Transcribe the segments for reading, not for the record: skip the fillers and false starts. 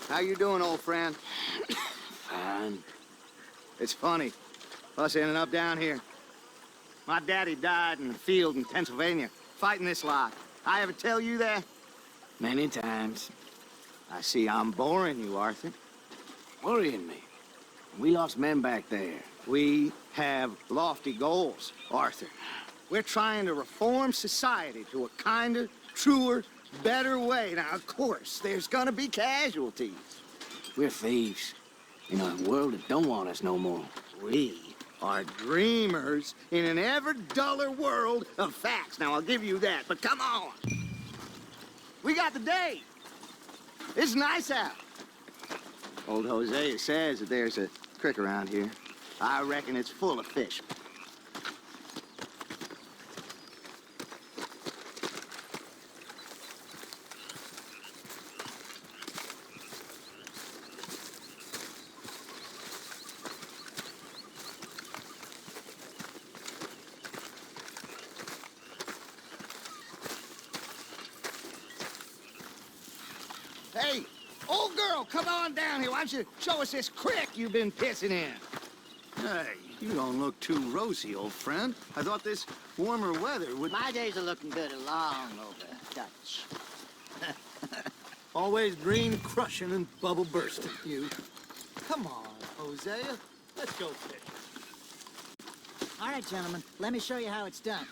How you doing, old friend? Fine. It's funny, us ending up down here. My daddy died in the field in Pennsylvania, fighting this lot. I ever tell you that? Many times. I see I'm boring you, Arthur. Worrying me. We lost men back there. We have lofty goals, Arthur. We're trying to reform society to a kinder, truer, better way. Now, of course, there's gonna be casualties. We're thieves. In a world that don't want us no more. We are dreamers in an ever duller world of facts. Now, I'll give you that, but come on. We got the day. It's nice out. Old Hosea says that there's a creek around here. I reckon it's full of fish. Hey, old girl, come on down here. Why don't you show us this creek you've been pissing in? Hey, you don't look too rosy, old friend. I thought this warmer weather would... My days are looking good along over Dutch. Always dream crushing and bubble bursting, you. Come on, Hosea. Let's go fish. All right, gentlemen, let me show you how it's done.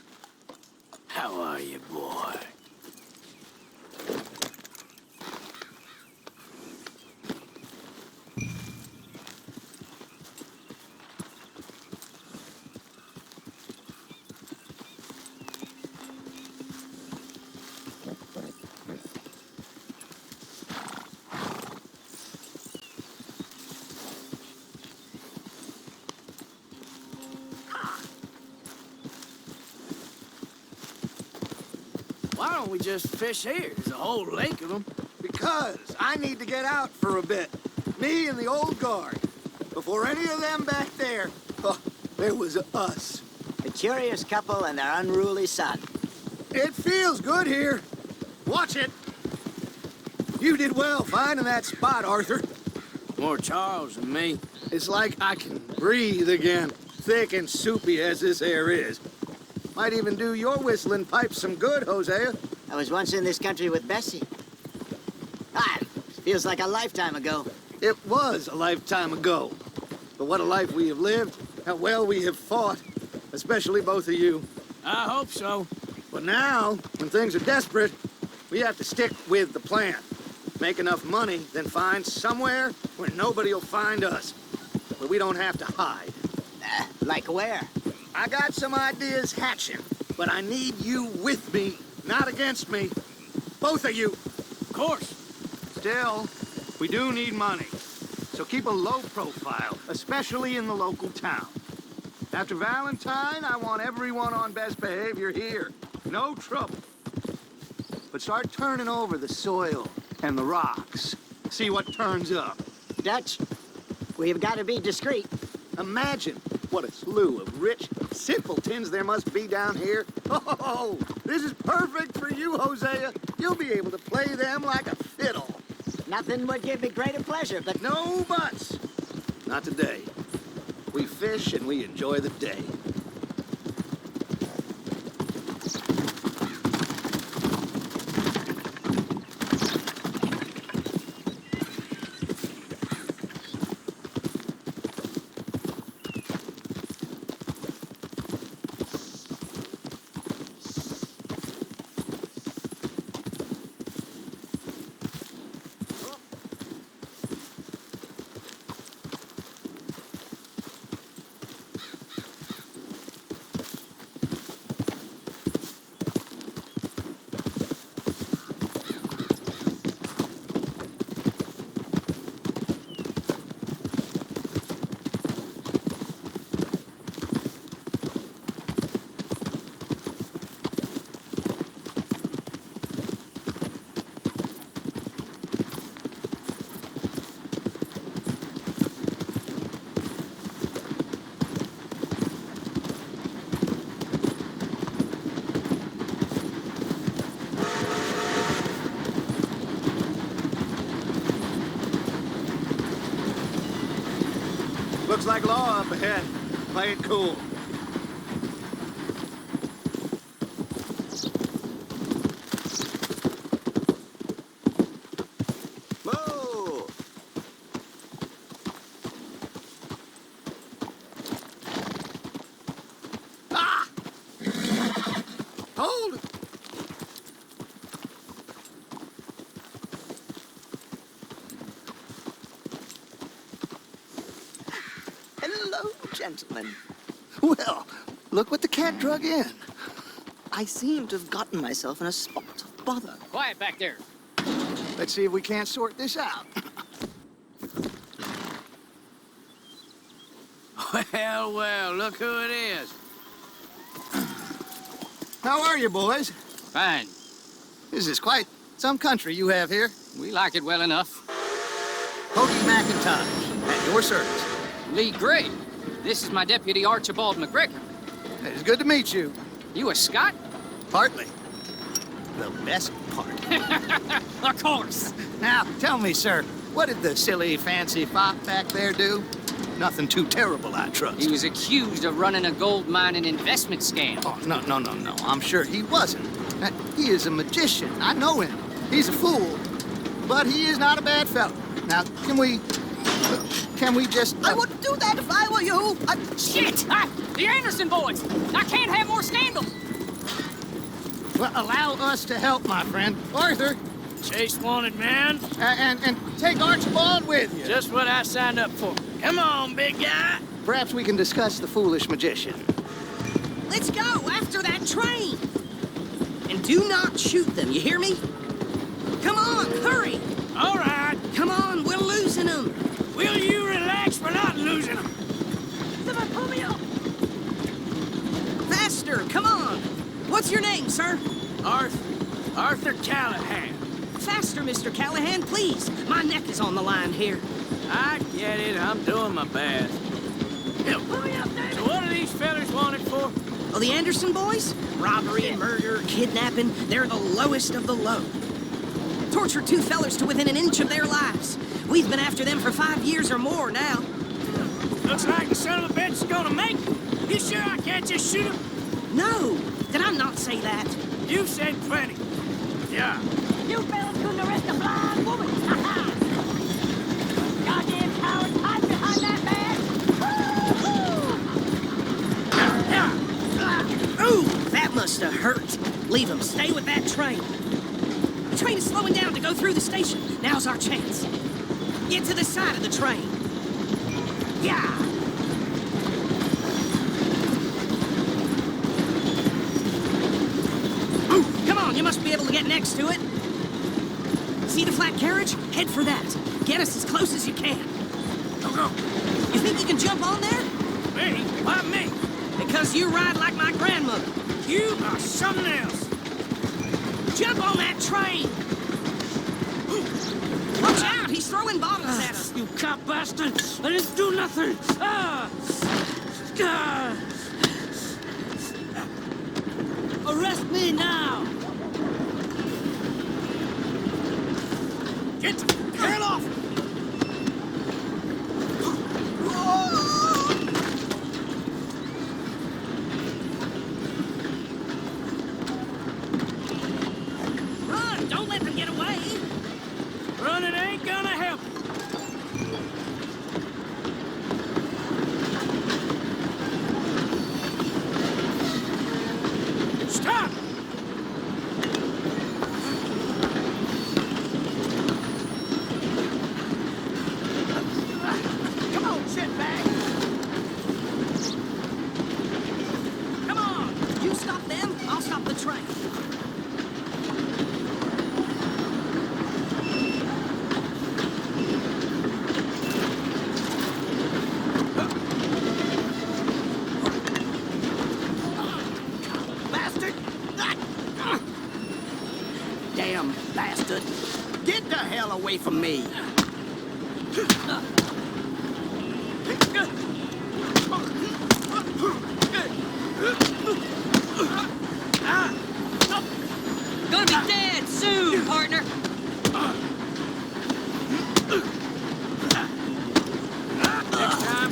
How are you, boy? Why don't we just fish here? There's a whole lake of them. Because I need to get out for a bit. Me and the old guard. Before any of them back there, oh, there was us. A curious couple and their unruly son. It feels good here. Watch it. You did well finding that spot, Arthur. More Charles than me. It's like I can breathe again, thick and soupy as this air is. Might even do your whistling pipes some good, Hosea. I was once in this country with Bessie. Ah, feels like a lifetime ago. It was a lifetime ago. But what a life we have lived, how well we have fought, especially both of you. I hope so. But now, when things are desperate, we have to stick with the plan. Make enough money, then find somewhere where nobody will find us. Where we don't have to hide. Like where? I got some ideas hatching, but I need you with me, not against me. Both of you. Of course. Still, we do need money. So keep a low profile, especially in the local town. After Valentine, I want everyone on best behavior here. No trouble. But start turning over the soil and the rocks. See what turns up. Dutch, we've got to be discreet. Imagine what a slew of rich simpletons there must be down here. Oh, this is perfect for you, Hosea. You'll be able to play them like a fiddle. Nothing would give me greater pleasure, but... No buts. Not today. We fish and we enjoy the day. Looks like law up ahead. Play it cool. Whoa! Ah! Hold it! Hello, gentlemen. Well, look what the cat drug in. I seem to have gotten myself in a spot of bother. Quiet back there. Let's see if we can't sort this out. Well, well, look who it is. How are you, boys? Fine. This is quite some country you have here. We like it well enough. Pokey McIntosh, at your service. Lee Gray. This is my deputy Archibald McGregor. It's good to meet you. You a Scot? Partly. The best part. Of course. Now, tell me, sir, what did the silly, fancy fop back there do? Nothing too terrible, I trust. He was accused of running a gold mining investment scam. Oh, no. I'm sure he wasn't. He is a magician. I know him. He's a fool. But he is not a bad fellow. Now, can we just... I wouldn't do that if I were you. Shit! The Anderson boys! I can't have more scandals! Well, allow us to help, my friend. Arthur, Chase wanted, man. and take Archibald with you. Just what I signed up for. Come on, big guy. Perhaps we can discuss the foolish magician. Let's go after that train. And do not shoot them, you hear me? Come on, hurry. All right. Come on, we're losing them. Will you relax? We're not losing them. Someone pull me up. Faster, come on. What's your name, sir? Arthur Callahan. Faster, Mr. Callahan, please. My neck is on the line here. I get it. I'm doing my best. Pull me up, David. So what are these fellas wanted for? Oh, the Anderson boys? Robbery, murder, kidnapping. They're the lowest of the low. Tortured two fellers to within an inch of their lives. We've been after them for 5 years or more now. Looks like the son of a bitch is gonna make it. You sure I can't just shoot him? No, did I not say that? You said plenty. Yeah. You fellas couldn't arrest a blind woman! Goddamn cowards, hide behind that man! Ooh, that must have hurt. Leave them. Stay with that train. The train is slowing down to go through the station. Now's our chance. Get to the side of the train. Yeah. Ooh, come on, you must be able to get next to it. See the flat carriage? Head for that. Get us as close as you can. Go. You think you can jump on there? Me? Why me? Because you ride like my grandmother. You are something else. Jump on that train! Watch out! He's throwing bottles at us! You cop bastard! I didn't do nothing! Arrest me now! Get the hell off! Run! Don't let them get away! Running ain't gonna help. Stop! Come on, shitbag! Come on! You stop them, I'll stop the train. Bastard! Damn bastard! Get the hell away from me! Gonna be dead soon, partner! Next time,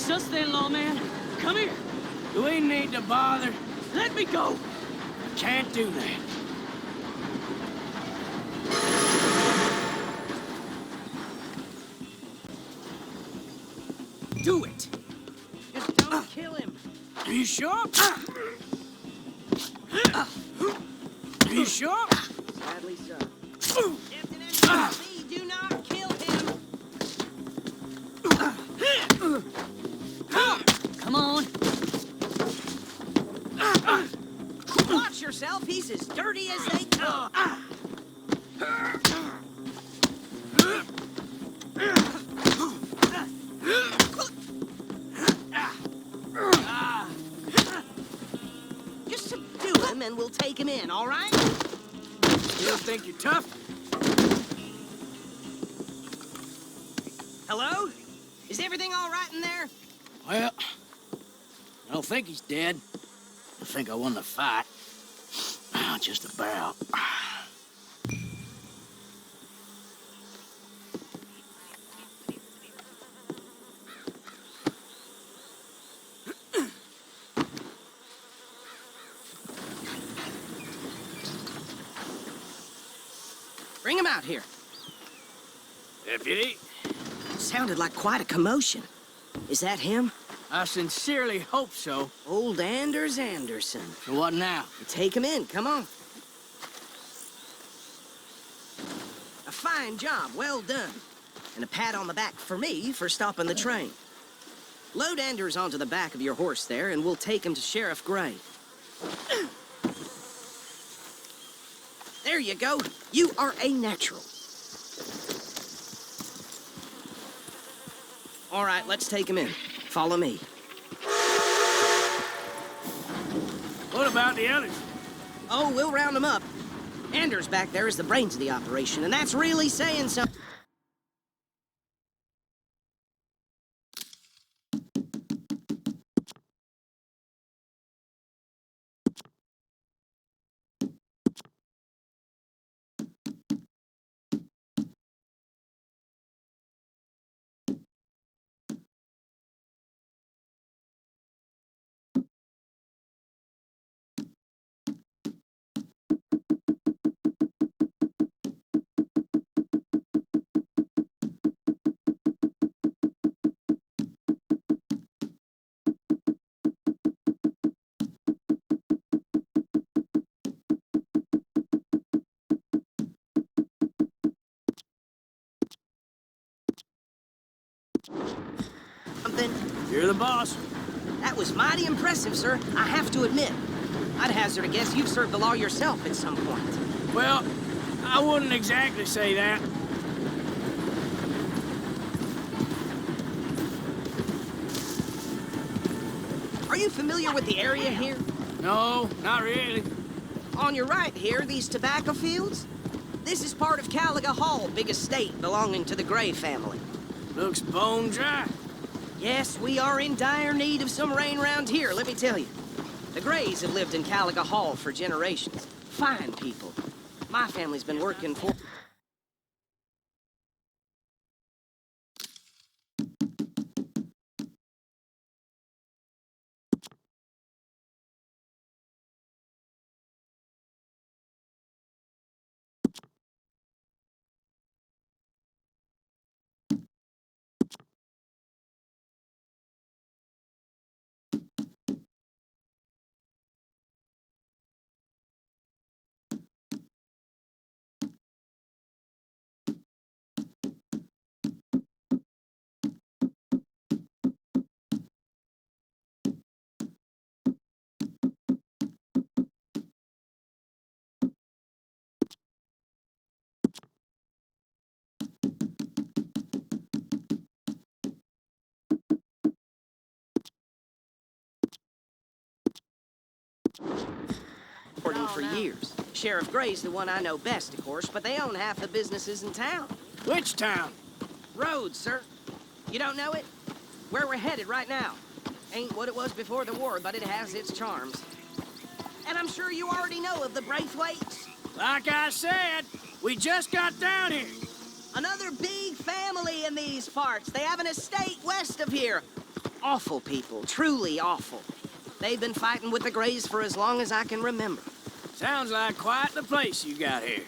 Just us then, lawman. Come here. Do we need to bother? Let me go. Can't do that. Do it. Just don't kill him. Are you sure? Are you sure? Sadly so. Captain SPC, do not kill him. Come on. Watch yourself. He's as dirty as they come. Just subdue him and we'll take him in, all right? Still think you're tough? Hello? Is everything all right in there? Well, I don't think he's dead. I think I won the fight. Just about. Bring him out here. Deputy, Sounded like quite a commotion. Is that him? I sincerely hope so. Old Anders Anderson. So what now? Take him in, come on. A fine job, well done. And a pat on the back for me for stopping the train. Load Anders onto the back of your horse there, and we'll take him to Sheriff Gray. There you go. You are a natural. All right, let's take him in. Follow me. What about the others? Oh, we'll round them up. Anders back there is the brains of the operation, and that's really saying something. You're the boss. That was mighty impressive, sir. I have to admit. I'd hazard a guess you've served the law yourself at some point. Well, I wouldn't exactly say that. Are you familiar with the area here? No, not really. On your right here, these tobacco fields? This is part of Caliga Hall, big estate belonging to the Gray family. Looks bone dry. Yes, we are in dire need of some rain round here, let me tell you. The Grays have lived in Caliga Hall for generations. Fine people. My family's been working for... for years. Sheriff Gray's the one I know best, of course, but they own half the businesses in town. Which town? Rhodes, sir. You don't know it? Where we're headed right now. Ain't what it was before the war, but it has its charms. And I'm sure you already know of the Braithwaites. Like I said, we just got down here. Another big family in these parts. They have an estate west of here. Awful people, truly awful. They've been fighting with the Greys for as long as I can remember. Sounds like quite the place you got here.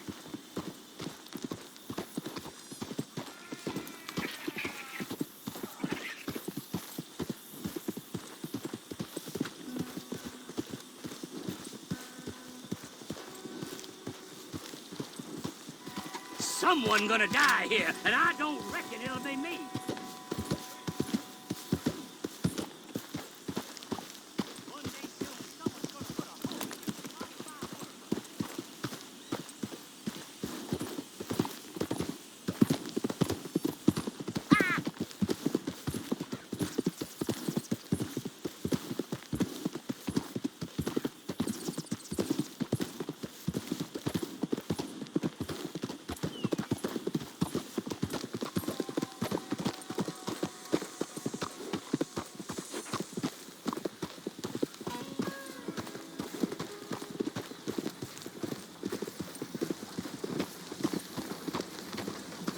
Someone gonna die here, and I don't reckon it'll be me.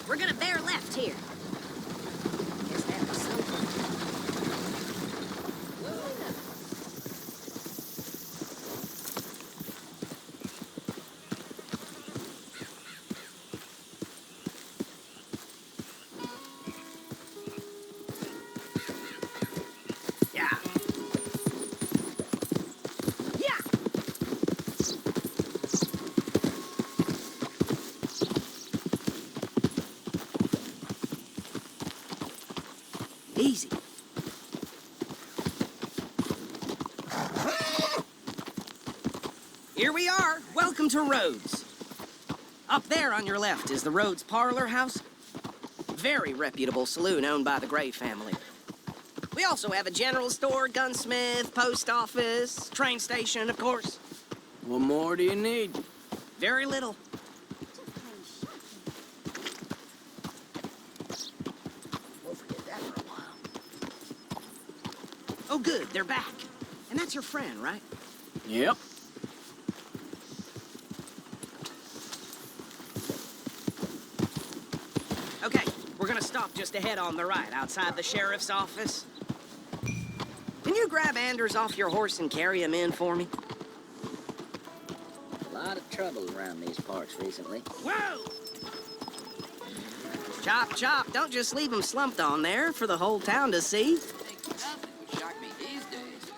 We're gonna bear left here. Guess that was something. Yeah. Yeah. Easy. Here we are. Welcome to Rhodes. Up there on your left is the Rhodes Parlor House. Very reputable saloon owned by the Gray family. We also have a general store, gunsmith, post office, train station, of course. What more do you need? Very little. We'll forget that for a while. Oh, good. They're back. And that's your friend, right? Yep. Okay, we're gonna stop just ahead on the right, outside the sheriff's office. Can you grab Anders off your horse and carry him in for me? A lot of trouble around these parts recently. Whoa! Chop, chop. Don't just leave him slumped on there for the whole town to see. Nothing would shock me these days.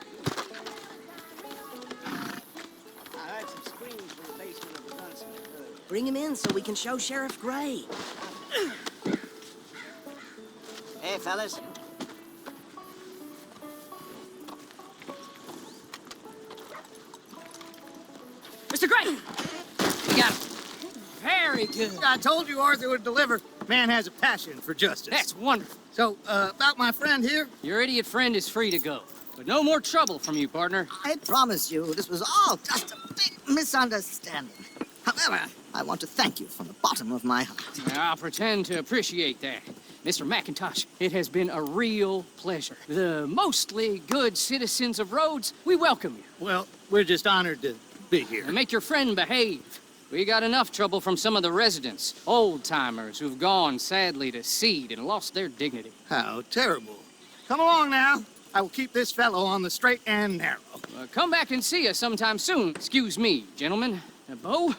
I heard some screams from the basement of the gunsmith. Bring him in so we can show Sheriff Gray. Hey, fellas. Mr. Gray! You got him. Very good. I told you Arthur would deliver. Man has a passion for justice. That's wonderful. So, about my friend here, Your idiot friend is free to go. But no more trouble from you, partner. I promise you, this was all just a big misunderstanding. However, I want to thank you from the bottom of my heart. I'll pretend to appreciate that. Mr. McIntosh, it has been a real pleasure. The mostly good citizens of Rhodes, we welcome you. well, we're just honored to be here. And make your friend behave. We got enough trouble from some of the residents, old-timers who've gone, sadly, to seed and lost their dignity. How terrible. Come along now. I will keep this fellow on the straight and narrow. Come back and see us sometime soon. Excuse me, gentlemen. Bo,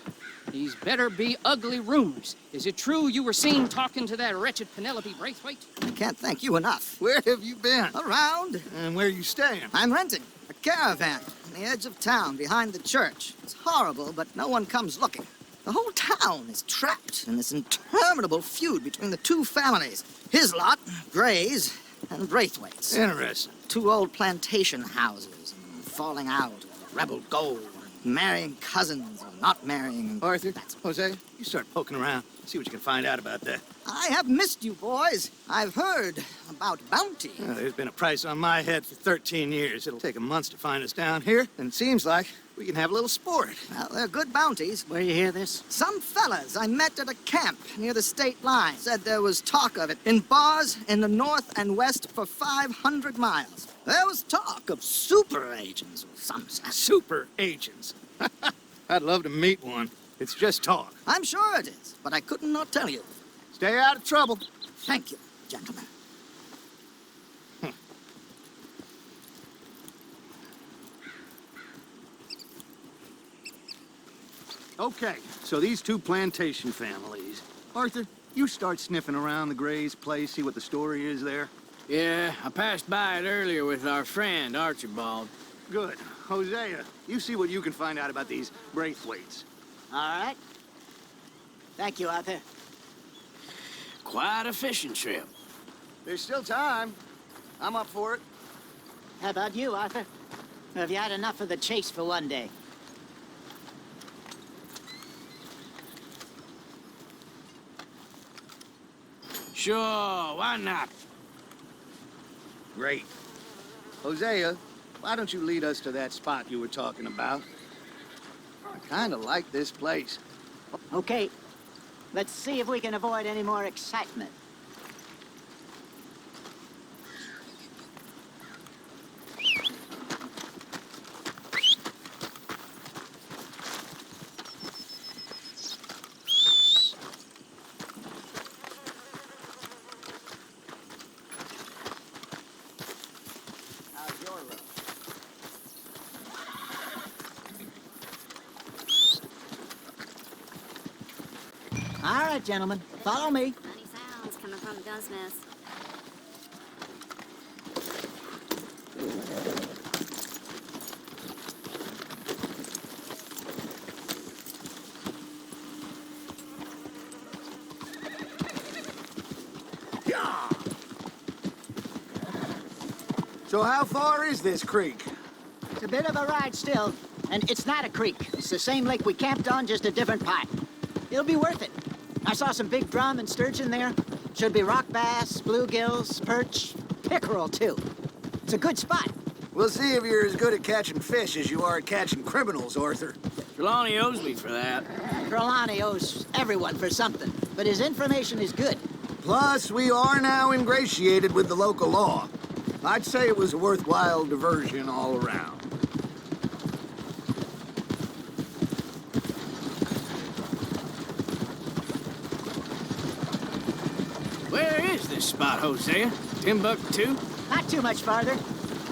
these better be ugly rumors. Is it true you were seen talking to that wretched Penelope Braithwaite? I can't thank you enough. Where have you been? Around, And where you staying? I'm renting a caravan on the edge of town behind the church. It's horrible, but no one comes looking. The whole town is trapped in this interminable feud between the two families. His lot, Gray's, and Braithwaite's. Interesting. Two old plantation houses, and falling out, rebel gold, marrying cousins, or not marrying. Arthur, Jose, you start poking around. See what you can find out about that. I have missed you, boys. I've heard about bounty. There's been a price on my head for 13 years. It'll take 'em months to find us down here, and it seems like we can have a little sport. Well, they're good bounties. Where you hear this? Some fellas I met at a camp near the state line said there was talk of it in bars in the north and west for 500 miles. There was talk of super agents of some sort. Super agents. I'd love to meet one. It's just talk. I'm sure it is, but I couldn't not tell you. Stay out of trouble. Thank you, gentlemen. Okay, so these two plantation families. Arthur, you start sniffing around the Gray's place, see what the story is there. Yeah, I passed by it earlier with our friend, Archibald. Good. Hosea, you see what you can find out about these Braithwaites. All right. Thank you, Arthur. Quite a fishing trip. There's still time. I'm up for it. How about you, Arthur? Have you had enough of the chase for one day? Sure, why not? Great. Hosea, why don't you lead us to that spot you were talking about? I kind of like this place. Okay. Let's see if we can avoid any more excitement. How's your look? All right, gentlemen, follow me. Funny sounds coming from the gunsmiths. So how far is this creek? It's a bit of a ride still, and it's not a creek. It's the same lake we camped on, just a different pipe. It'll be worth it. I saw some big drum and sturgeon there. Should be rock bass, bluegills, perch, pickerel, too. It's a good spot. We'll see if you're as good at catching fish as you are at catching criminals, Arthur. Trelawney owes me for that. Trelawney owes everyone for something, but his information is good. Plus, we are now ingratiated with the local law. I'd say it was a worthwhile diversion all around. Where is this spot, Hosea? Timbuktu? Not too much farther.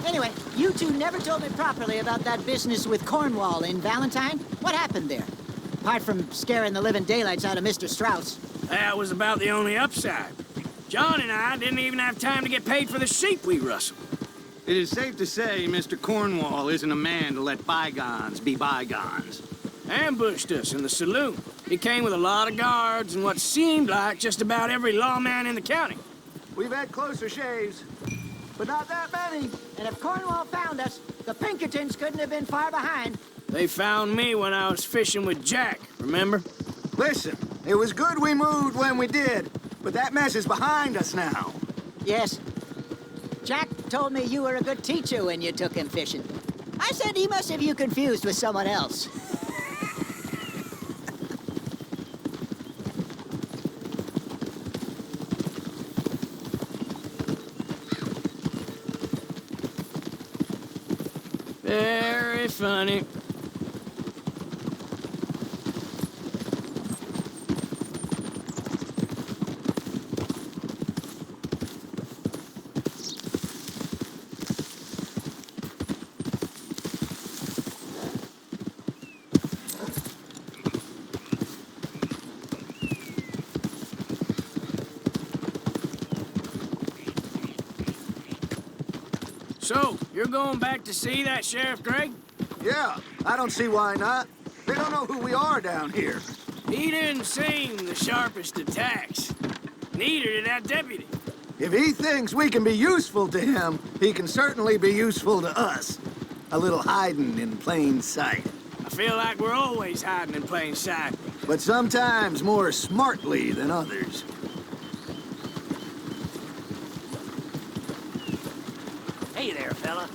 Anyway, you two never told me properly about that business with Cornwall in Valentine. What happened there? Apart from scaring the living daylights out of Mr. Strauss. That was about the only upside. John and I didn't even have time to get paid for the sheep we rustled. It is safe to say Mr. Cornwall isn't a man to let bygones be bygones. Ambushed us in the saloon. He came with a lot of guards and what seemed like just about every lawman in the county. We've had closer shaves, but not that many. And if Cornwall found us, the Pinkertons couldn't have been far behind. They found me when I was fishing with Jack, remember? Listen, it was good we moved when we did, but that mess is behind us now. Yes. Jack told me you were a good teacher when you took him fishing. I said he must have you confused with someone else. Very funny. So, you're going back to see that Sheriff Gregg? Yeah, I don't see why not. They don't know who we are down here. He didn't seem the sharpest attacks. Neither did that deputy. If he thinks we can be useful to him, he can certainly be useful to us. A little hiding in plain sight. I feel like we're always hiding in plain sight. But sometimes more smartly than others. Hey there, fella.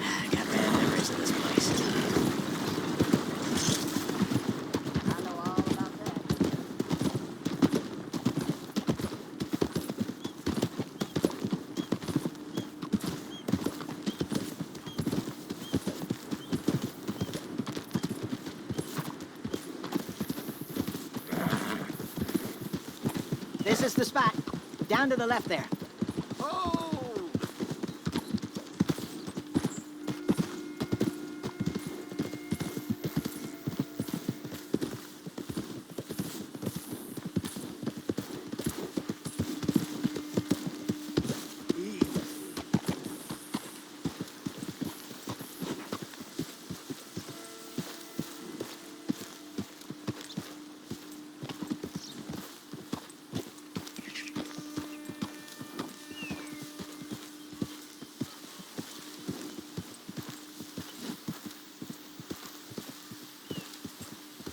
I got bad memories of this place. I know all about that. This is the spot. Down to the left there.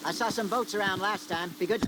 I saw some boats around last time. Be good.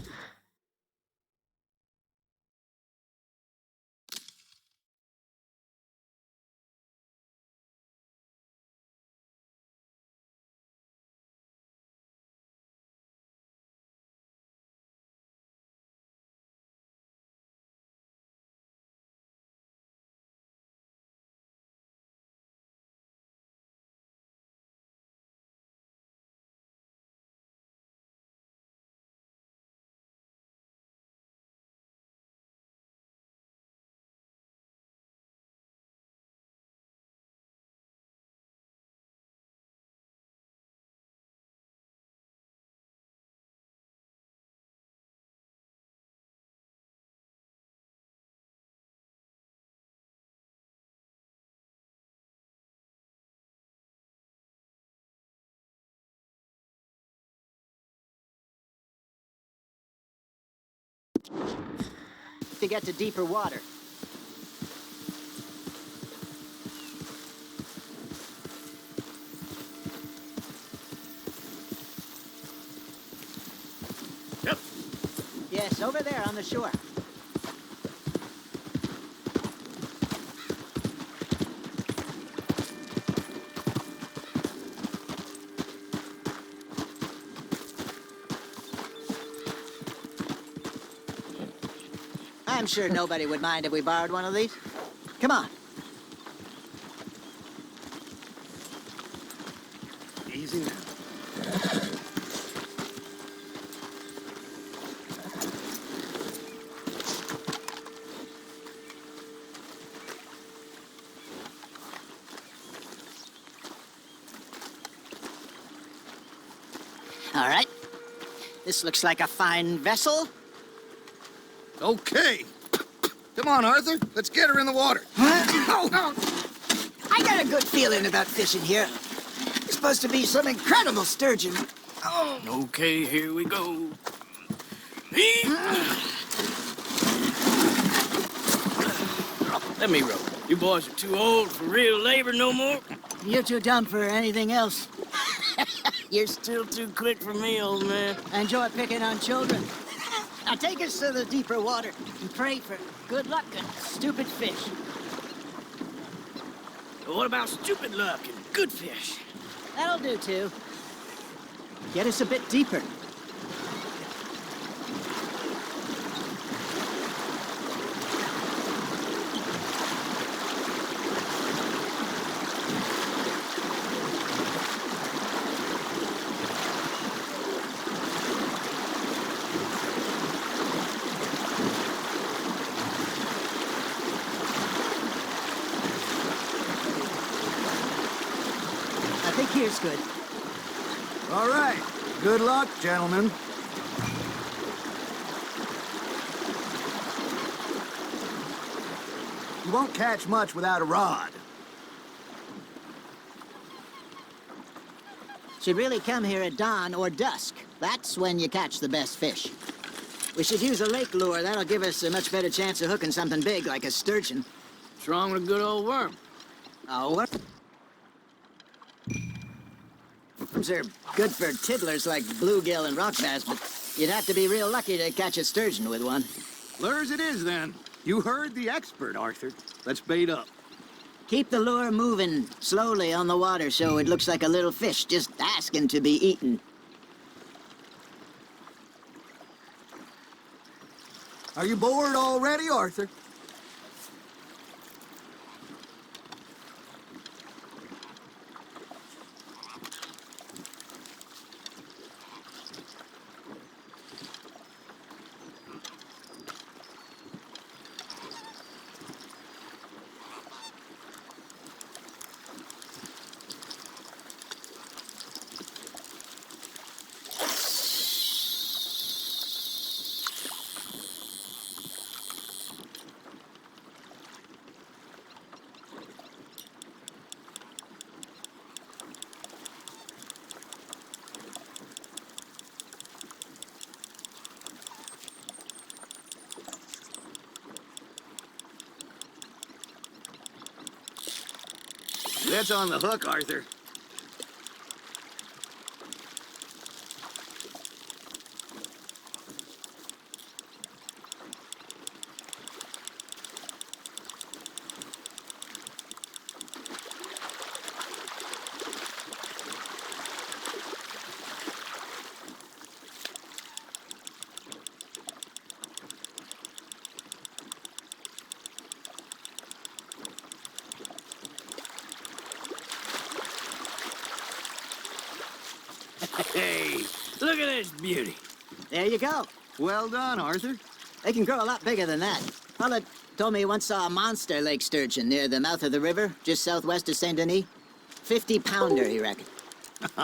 To get to deeper water. Yep. Yes, over there on the shore. I'm sure nobody would mind if we borrowed one of these. Come on. Easy now. All right. This looks like a fine vessel. Okay. Come on, Arthur. Let's get her in the water. I got a good feeling about fishing here. It's supposed to be some incredible sturgeon. Okay, here we go. Let me row. You boys are too old for real labor no more. You're too dumb for anything else. You're still too quick for me, old man. Enjoy picking on children. Now take us to the deeper water and pray for good luck and stupid fish. What about stupid luck and good fish? That'll do, too. Get us a bit deeper. I think here's good. All right. Good luck, gentlemen. You won't catch much without a rod. Should really come here at dawn or dusk. That's when you catch the best fish. We should use a lake lure. That'll give us a much better chance of hooking something big like a sturgeon. What's wrong with a good old worm? Oh, what? Worms are good for tiddlers like bluegill and rock bass, but you'd have to be real lucky to catch a sturgeon with one. Lures it is, then. You heard the expert, Arthur. Let's bait up. Keep the lure moving slowly on the water so it looks like a little fish just asking to be eaten. Are you bored already, Arthur? That's on the hook, Arthur. Hey, look at this beauty. There you go. Well done, Arthur. They can grow a lot bigger than that. Fella told me he once saw a monster lake sturgeon near the mouth of the river, just southwest of Saint Denis. 50-pounder, he reckoned.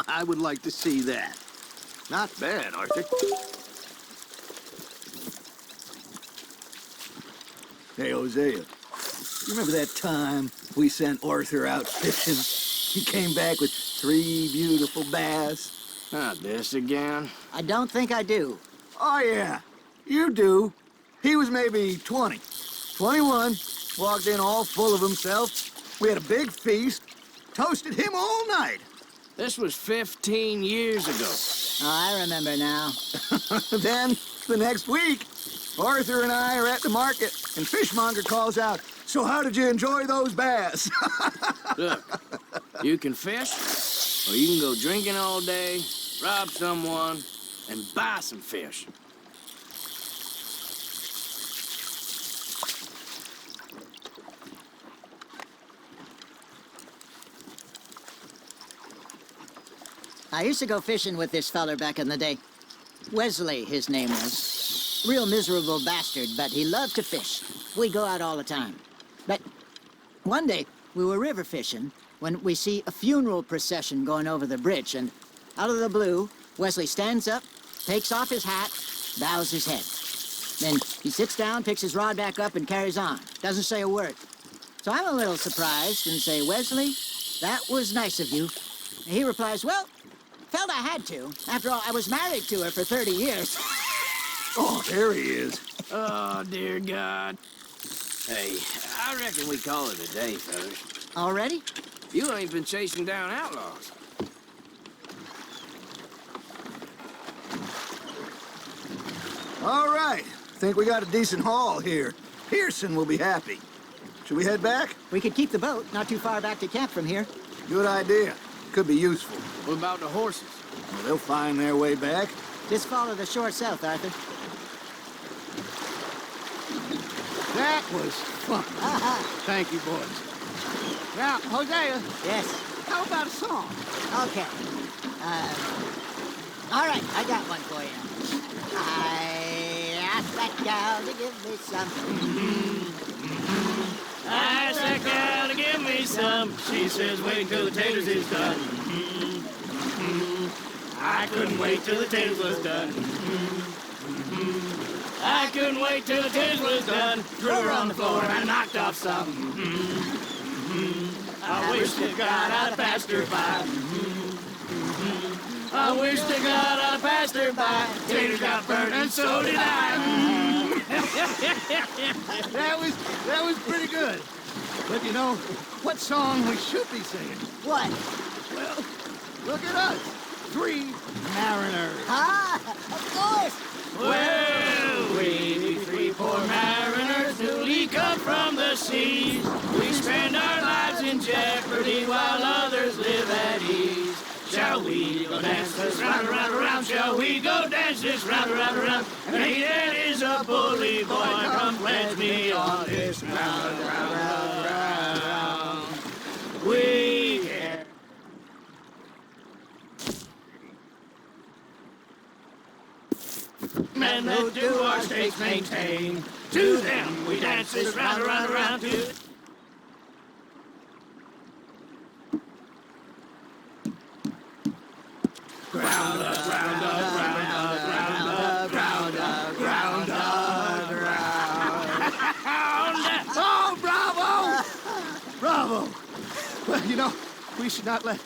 I would like to see that. Not bad, Arthur. Hey, Hosea, you remember that time we sent Arthur out fishing? He came back with 3 beautiful bass. Not this again. I don't think I do. Oh, yeah, you do. He was maybe 20, 21, walked in all full of himself. We had a big feast, toasted him all night. This was 15 years ago. Oh, I remember now. Then, the next week, Arthur and I are at the market, and Fishmonger calls out, "So how did you enjoy those bass?" Look, you can fish, or you can go drinking all day, rob someone, and buy some fish. I used to go fishing with this feller back in the day. Wesley, his name was. Real miserable bastard, but he loved to fish. We'd go out all the time. But one day, we were river fishing when we see a funeral procession going over the bridge, and out of the blue, Wesley stands up, takes off his hat, bows his head. Then he sits down, picks his rod back up, and carries on. Doesn't say a word. So I'm a little surprised and say, "Wesley, that was nice of you." And he replies, "Well, felt I had to. After all, I was married to her for 30 years. Oh, there he is. Oh, dear God. Hey, I reckon we call it a day, fellas. Already? You ain't been chasing down outlaws. All right. Think we got a decent haul here. Pearson will be happy. Should we head back? We could keep the boat not too far back to camp from here. Good idea. Could be useful. What about the horses? Well, they'll find their way back. Just follow the shore south, Arthur. That was fun. Thank you, boys. Now, Hosea, Yes. how about a song? Okay. All right, I got one for you. I asked that gal to give me something. I asked that gal to give me some. She says, wait till the taters is done. I couldn't wait till the taters was done. I couldn't wait till the taters was done. Threw her on the floor and I knocked off some. I wish to God I'd passed her by. I wish to God I passed her by. Taters got burned and so did I. That was pretty good. But you know, what song we should be singing? What? Well, look at us. 3 mariners. Ah, of course. Well, we be 3 poor mariners newly come from the seas. We spend our lives in jeopardy while others live at ease. Shall we go dance this round, around, around? Shall we go dance this round, around, around? And he that is a bully boy, come pledge me on this round, round, round, round. We care. Men that do our states maintain, to them we dance this round, around, around, to ground up, ground up, ground up, ground up, ground up, ground up, ground. Oh, bravo! Bravo! Well, you know, we should not let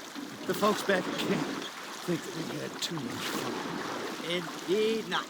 the folks back at camp think that we had too much fun. Indeed not.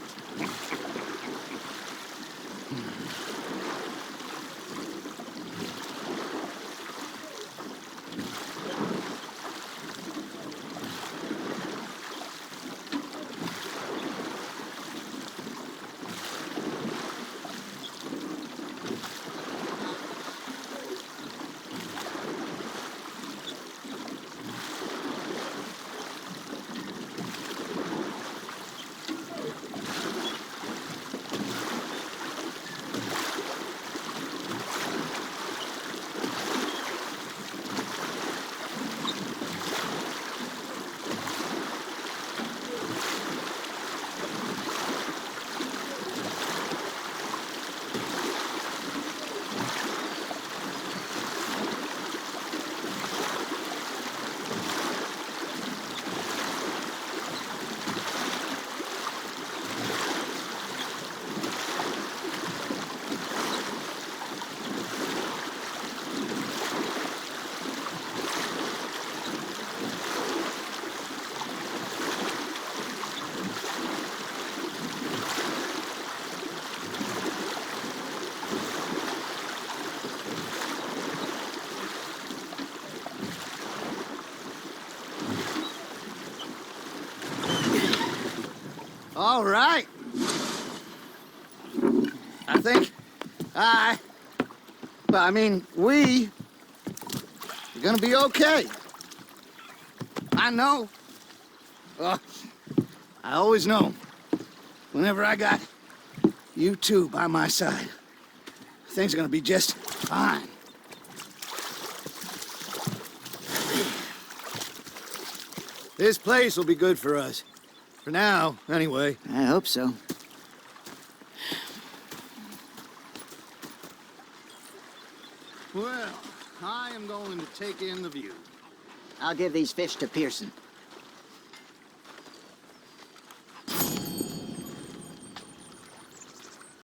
All right. I think we are gonna be okay. I know. I always know. Whenever I got you two by my side, things are gonna be just fine. This place will be good for us. For now, anyway. I hope so. Well, I am going to take in the view. I'll give these fish to Pearson.